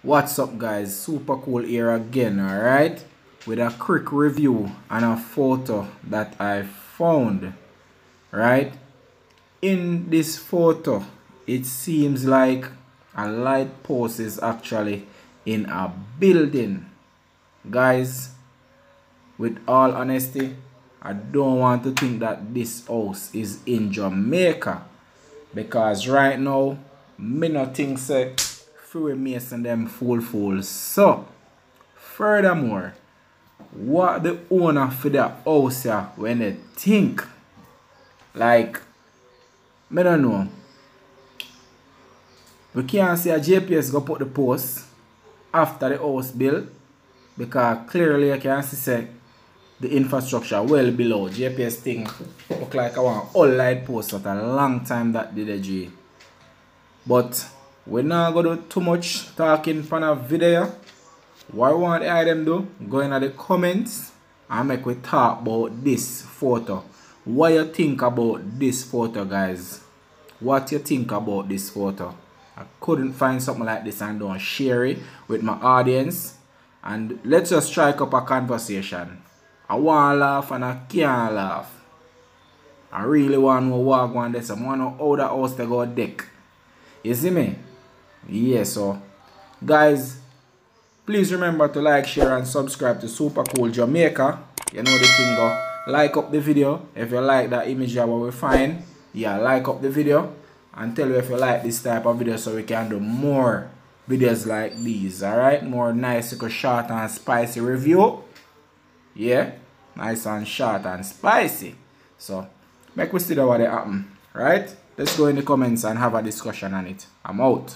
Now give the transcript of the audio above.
What's up guys, Super Cool here again, alright, with a quick review and a photo that I found. Right, in this photo it seems like a light post is actually in a building. Guys, with all honesty, I don't want to think that this house is in Jamaica, because right now me not think say Freemason them full. So furthermore, what the owner for the house here when they think, like, me don't know, we can't see a JPS go put the post after the house built, because clearly you can see say the infrastructure well below. JPS thing look like I want all light post at a long time that did a G. But we're not gonna do too much talking for a video. What I want to them do, go in the comments and make we talk about this photo. What you think about this photo, guys? What you think about this photo? I couldn't find something like this and don't share it with my audience. And let's just strike up a conversation. I want to laugh and I can't laugh. I really want to walk on this. I want to know how the house they go deck. You see me? Yeah, so guys, please remember to like, share and subscribe to Super Cool Jamaica. You know the thing go. Like up the video if you like that image of what we find. Yeah, like up the video and tell me if you like this type of video so we can do more videos like these. Alright, more nice, short and spicy review. Yeah, nice and short and spicy. So make we see what they happen. Right? Let's go in the comments and have a discussion on it. I'm out.